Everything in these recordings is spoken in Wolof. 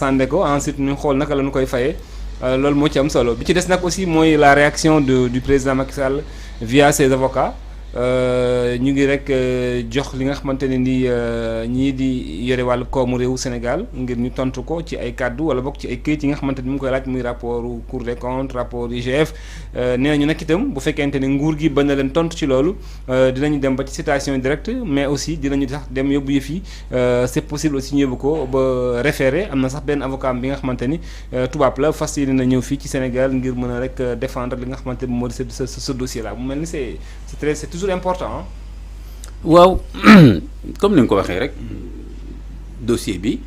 sànde ko ensuite ñu xool naka la ñu koy fayee loolu moo ci am solo bi ci des nag aussi mooy la réaction du président Macky Sall via ses avocats ñu ngi rek jox li nga xamante ne ni ñii di yore wàllu koomu réewu Sénégal ngir ñu tontu ko ci ay kàddu wala bokk ci ay këyit yi nga xamante ni mu ngi koy laaj muy rapport Cour des comptes rapport IGF nee nañu nag itam bu fekkente ne nguur gi bañ na leen tontu ci loolu dinañu dem ba ci citation directe mais aussi dinañu sax dem yóbbu yëf yi c'est possible aussi ñu yóbbu ko ba référé am na sax benn avocat bi nga xamante ni tubaab la fas yéene na ñëw fii ci Sénégal ngir mën a rek défendre li nga xamante ni moo di ce dossier là mu mel ni c'est toujours important. waaw comme ni nga ko waxee rek dossier bi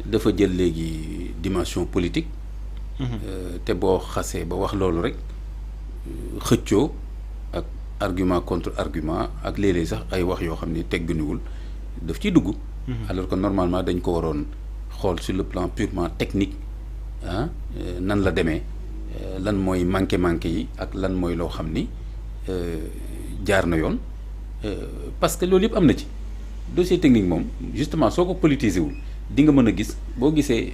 dafa jël léegi dimension politique. te boo xasee ba wax loolu rek xëccoo ak argument contre argument ak léeg-léeg sax ay wax yoo xam ni tegguniwul daf ciy dugg. alors que normalement dañ ko waroon xool sur le plan purement technique nan la demee lan mooy manqué yi ak lan mooy loo xam ni. jaar na yoon parce que loolu yëpp am na ci dossier technique moom justement soo ko politiser wul di nga mën a gis boo gisee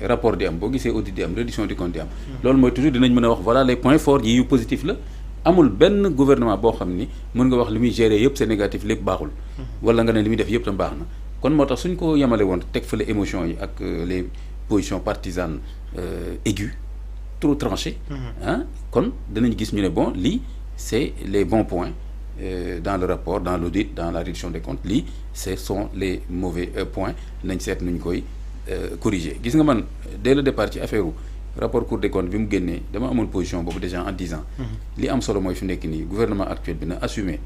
rapport di am boo gisee audit di am reddition du compte di am. loolu mooy toujours dinañ mën a wax voilà les points forts yi yu positif la amul benn gouvernement boo xam ni mën nga wax li muy gérer yëpp c'est négatif lépp baaxul. wala nga ne li muy def yëpp tam baax na kon moo tax suñ ko yemale woon teg fële émotion yi ak les positions partisanes aiguës trop tranchées. kon danañ gis ñu ne bon lii. C'est les bons points dans le rapport, dans l'audit, dans la réduction des comptes. Lii ce sont les mauvais points nañ seet nuñ koy corriger gis nga man dès le départ ci affaire rapport Cour des comptes bi mu génnee dama amoon position boobu déjà en 10 ans. li am solo mooy fi nekk nii gouvernement actuel bi na assumer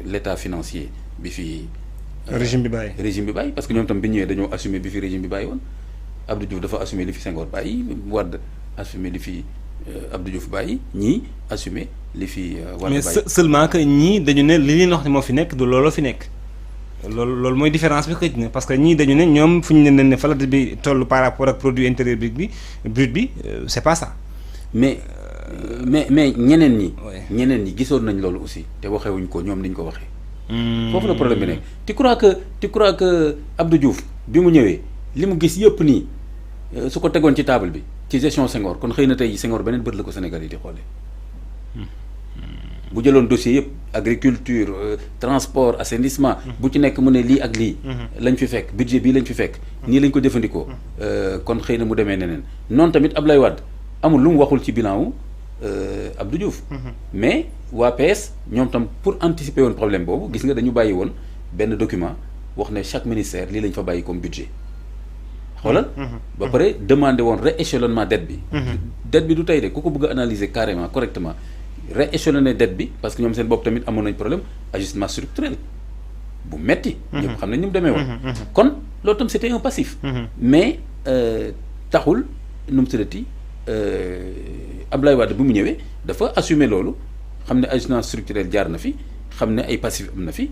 l'état financier bi fi. régime bi bàyyi parce que ñoom tam bi ñëwee dañoo assumer bi fi régime bi bàyyi woon Abdou Diouf dafa assumer li fi Senghor bàyyi Wade assumer li fi Abdou Diouf bàyyi ñii assumer. li fi mais seulement que ñii dañu ne li leen wax ne moo fi nekk du looloo fi nekk loolu mooy différence bi xëj na parce que ñii dañu ne ñoom fu ñu ne fa la bi toll par rapport ak produit intérieur brut bi c'est pas ça. mais ñeneen ñi gisoon nañ loolu aussi te waxewuñ ko ñoom niñ ko waxee. foofu la problème bi nekk. tu crois que Abdou Diouf bi mu ñëwee li mu gis yëpp nii su ko tegoon ci table bi ci gestion Senghor kon xëy na tey Senghor beneen bët la ko Sénégal yi di xoolee. bu jëloon dossier yëpp agriculture transport assainissement bu ci nekk mu ne lii ak lii lañ fi fekk budget bii lañ fi fekk nii lañ ko jëfandikoo kon xëy na mu demee neneen noonu tamit Abdoulaye Wade amul lu mu waxul ci bilan wu Abdou Diouf mais waa PS ñoom tam pour anticiper woon problème boobu gis nga dañu bàyyi woon benn document wax ne chaque ministère lii lañ fa bàyyi comme budget xoolal ba pare demandé woon rééchelonnement dette bi du tey de ku ko bëgg a analyser carrément correctement rééchelonner dette bi parce que ñoom seen bopp tamit amoon nañ problème ajustement structurel bu metti ñëpp xam nañ ni mu demee woon kon loolu tam c'était un passif mais taxul nu mu tuddati Abdoulaye Wade bi mu ñëwee dafa assumer loolu xam ne ajustement structurel jaar na fi xam ne ay passif am na fi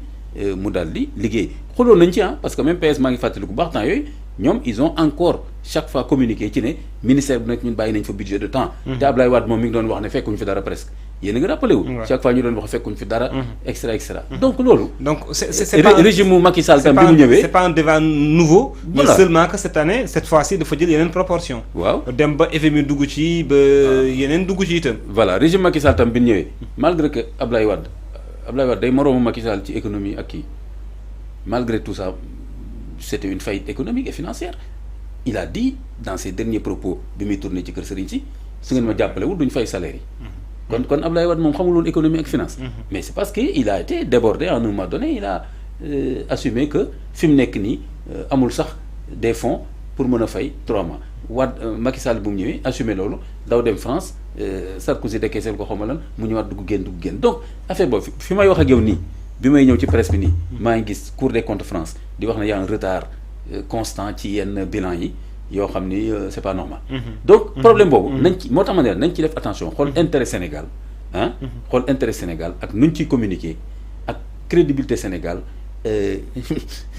mu daal di liggéey xooloon nañ ci parce que même PS maa ngi fàttali bu baax temps yooyu ñoom ils ont encore chaque fois communiqué ci ne ministère bu nekk ñun bàyyi nañ fa budget de temps te Abdoulaye Wade moom mi ngi doon wax ne fekkuñ fi dara presque yéen a ngi rappelé wu chaque fois ñu doon wax fekkuñ fi dara extra donc loolu c'est pas régime mu Macky Sall tam bi mu ñëwee c'est pas un débat nouveau mais seulement que cette année cette fois-ci dafa jël yeneen proportion waaw dem ba FMI dugg ci ba yeneen dugg ci itam voilà régime Macky Sall tam bi mu ñëwee malgré que Abdoulaye Wade day moroomu Macky Sall ci économie ak kii malgré tout ça c'était une faillite économique et financière il a dit dans ses derniers propos bi muy tourné ci kër Serigne si su ngeen ma jàppalewul duñ fay salaire yi kon Abdoulaye Wade moom xamul woon économie ak finance mais c'est parce que il a été débordé à un moment donné il a assumé que fi mu nekk nii amul sax des fonds pour mën a fay 3 mois Wade Macky Sall bu mu ñëwee assumé loolu daw dem France Sarkozy décaissé ko xawma lan mu ñëwaat dugg génn donc affaire boobu fi may wax ak yow nii bi may ñëw ci presse bi nii maa ngi gis Cour des comptes France di wax ne y a un retard constant ci yenn bilan yi yoo xam ni c'est pas normal donc problème boobu nañ ci moo tax ma ne nañ ci def attention xool intérêt Sénégal xool intérêt Sénégal ak nuñ ciy communiquer ak crédibilité Sénégal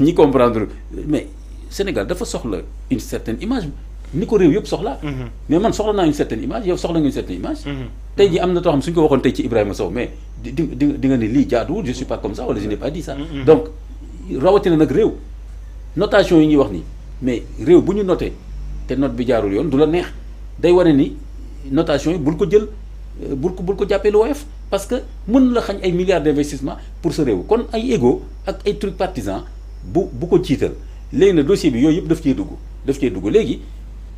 ñi comprendre mais Sénégal dafa soxla une certaine image ni ko réew yëpp soxla mais man soxla naa une certaine image yow soxla nga une certaine image tey ji am na too xam suñ ko waxoon tey ci Ibrahima Sow mais di nga ni lii jaaduwul je suis pas comme ça wala je n'ai pas dit ça donc rawatina nag réew notation yi ñuy wax nii mais réew bu ñu noté te note bi jaarul yoon du la neex day wane ni notation yi bul ko jël bul ko jàppee lu woyof parce que mën la xañ ay milliards d'investissement pour sa réew kon ay égo ak ay trucs partisans bu ko ciital léegi nag dossier bi yooyu yëpp daf cee dugg léegi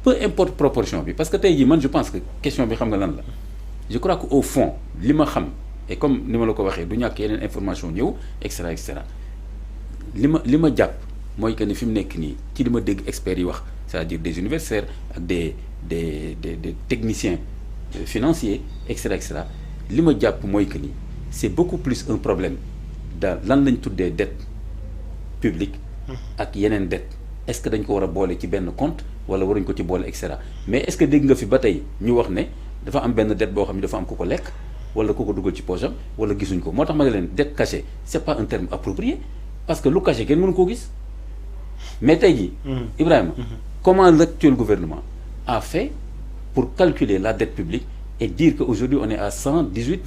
peu importe proportion bi parce que tey jii man je pense que question bi xam nga lan la je crois que au fond li ma xam et comme ni ma la ko waxee du ñàkk yeneen information ñëw et cetera li ma jàpp mooy que ni fi mu nekk nii ci li ma dégg experts yi wax c'est-à-dire des universitaires ak des techniciens financiers et cetera li ma jàpp mooy que ni c'est beaucoup plus un problème dans lan lañ tuddee dette publique ak yeneen dette est-ce que dañ ko war a boole ci benn compte wala waruñ ko ci boole et cetera mais est-ce que dégg nga fi ba tey ñu wax ne dafa am benn dette boo xam ne dafa am ku ko lekk wala ku ko dugal ci poche am wala gisuñ ko moo tax ma ne leen dette cachée c'est pas un terme approprié parce que lu caché kenn mënu koo gis mais tey jii Ibrahima comment l'actuel gouvernement a fait pour calculer la dette publique et dire qu'aujourd'hui on est à 118,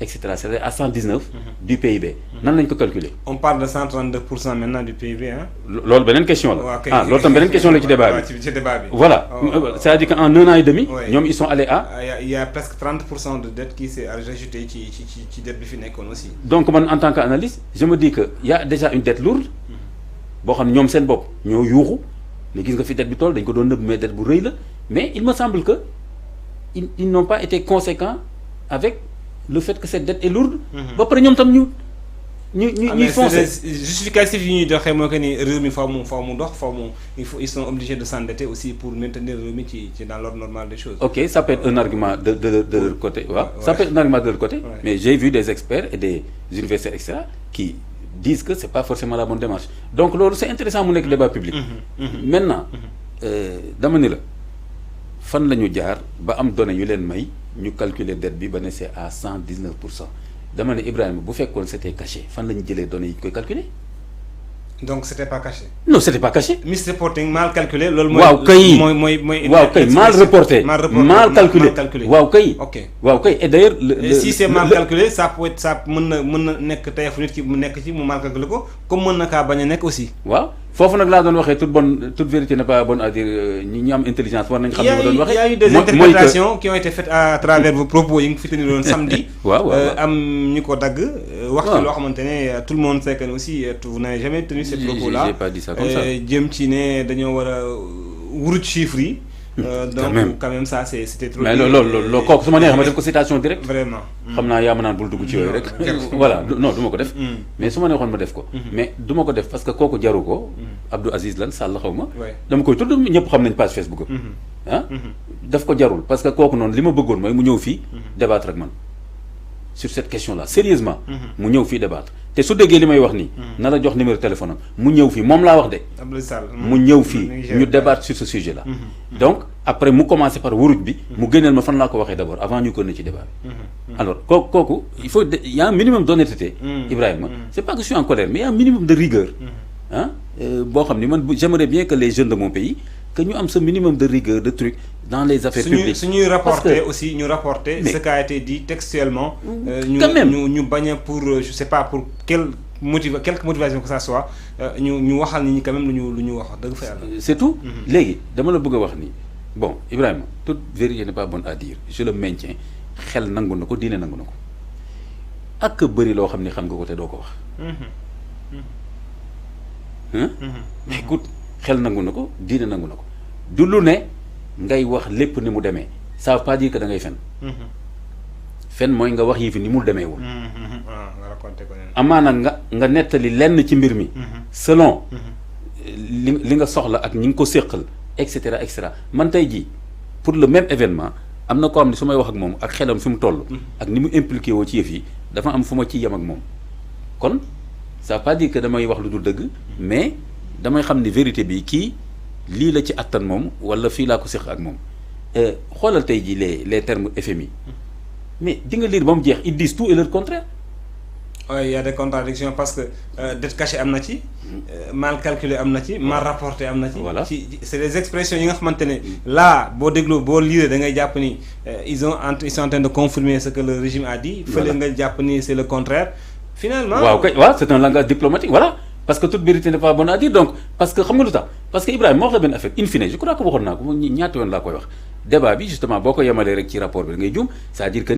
etc. C'est-à-dire à 119 du PIB. Nan lañ ko calculer. On parle de 132% maintenant du PIB. Hein? Loolu beneen question la. Loolu tam beneen question la ci débat bi. Voilà. C'est-à-dire qu'en 1 an et demi, ñoom ils sont allés à. Il y a presque 30% de dette qui s'est rajouté ci dette bi fi nekkoon aussi. Donc man en tant qu'analyste, je me dis que y a déjà une dette lourde boo xam ne ñoom seen bopp ñoo yuuxu mais gis nga fi dette bi toll dañ ko doon nëbb mais dette bu rëy la mais il me semble que ils n'ont pas été conséquents avec le fait que cette dette est lourde. ba pare ñoom tam ñuy foncer. Justificatif yi ñuy doxee mooy que ni réew mi faaw mu dox ils sont obligés de s'endetter aussi pour maintenir réew mi ci dans l'ordre normal des choses. Ok, ça peut être un argument de leur côté. Ça peut être un argument de leur côté. Mais j'ai vu des experts et des universitaires etc. qui disent que c'est pas forcément la bonne démarche. Donc loolu c'est intéressant mu nekk débat public. Maintenant dama ni la fan la ñu jaar ba am données yu leen may ñu calculer dette bi ba ne c'est à 119%. dama ne Ibrahima bu fekkoon c'était caché fan la ñu jëlee données yi ñu koy calculer. Donc c'était pas caché. Non, c'était pas caché. Misreporting, mal calculé, loolu mooy. waaw kay waaw kay mal reporté. mal calculé waaw kay. ok waaw kay et d'ailleurs. Si c'est mal calculé ça peut être ça mën na nekk tey fu nit ki mu nekk ci mu mal calculé ko comme mën na kaa bañ a nekk aussi. waaw foofu nag laa doon waxee toute vérité n'est pas bonne à dire ñi am intelligence war nañ xam ne ma doon waxee. Il y a eu des interprétations qui ont été faites à travers vos propos yi nga fi teniroon samedi. waaw am ñu ko dagg. wax ci loo xamante ne tout le monde sait que aussi vous n'avez jamais tenu ces propos là. J'ai pas dit ça comme ça. jëm ci ne dañoo war a wurut chiffres yi. Donc quand même ça c'était trop. mais loolu kooku su ma neexee ma def ko citation directe. Vraiment. xam naa yaa ma naan bul dugg ci yooyu rek. voilà non du ma ko def. mais su ma neexoon ma def ko. mais du ma ko def parce que kooku jaru ko. Abdou Aziz lan Sall xaw ma. dama koy tudd ñëpp xam nañ page Facebook am. daf ko jarul parce que kooku noonu li ma bëggoon mooy mu ñëw fii débattre ak man sur cette question là sérieusement mu ñëw fii débattre te su déggee li may wax nii na la jox numéro téléphone am mu ñëw fii moom laa wax de mu ñëw fii ñu débattre sur ce sujet là donc après mu commencer par wuruj bi mu génneel ma fan laa ko waxee d'abord avant ñu continuer ci débat bi alors kooku il faut il y a un minimum d'honnêteté Ibrahima c'est pas que je suis en colère mais il y a un minimum de rigueur boo xam ni man j'aimerais bien que les jeunes de mon pays que ñu am ce minimum de rigueur de truc dans les affaires publiques. Suñuy rapporter aussi ñu rapporter ce qui a été dit textuellement. ñu bañ a pour je sais pas pour quelque motivation que ça soit ñu waxal ni ñi quand même lu ñu wax dëgg fa yàlla. C'est tout. Léegi dama la bëgg a wax ni bon Ibrahima toute vérité n'est pas bonne à dire je le maintiens xel nangu na ko diine nangu na ko ak bëri loo xam ni xam nga ko te doo ko wax. Mais écoute xel nangu na ko diine nangu na ko du lu ne ngay wax lépp ni mu demee ça veut pas dire que da ngay fen fen mooy nga wax yi fi ni mu demee wul amaana nga nettali lenn ci mbir mi selon li nga soxla ak ñi nga ko séqal et cetera man tey jii pour le même événement am na ko xam ne su may wax ak moom ak xelam fi mu toll ak ni mu impliqué woo ci yëf yi dafa am fu ma ci yem ak moom kon ça veut pas dire que damay wax lu dul dëgg mais damay xam ni vérité bi kii lii la ci attan moom wala fii laa ko séq ak moom xoolal tey jii les termes FMI mais di nga lire ba mu jeex ils disent tout et leur contraire. Oui, il y a des contradictions parce que dette cachée am na ci mal calculé am na ci mal rapporté am na ci. Voilà c'est des expressions yi nga xamante ne là boo dégloo boo lire da ngay jàpp ni ils sont en train de confirmer ce que le régime a dit. fële nga jàpp ni c'est le contraire. Finalement waaw c'est un langage diplomatique voilà parce que toute vérité n'est pas bonne à dire donc parce que xam nga lu tax parce que Ibrahima moo wax la benn affaire in fine je crois que waxoon naa ko ñaata yoon laa koy wax débat bi justement boo ko yemalee rek ci rapport bi da ngay juum c'est-à-dire que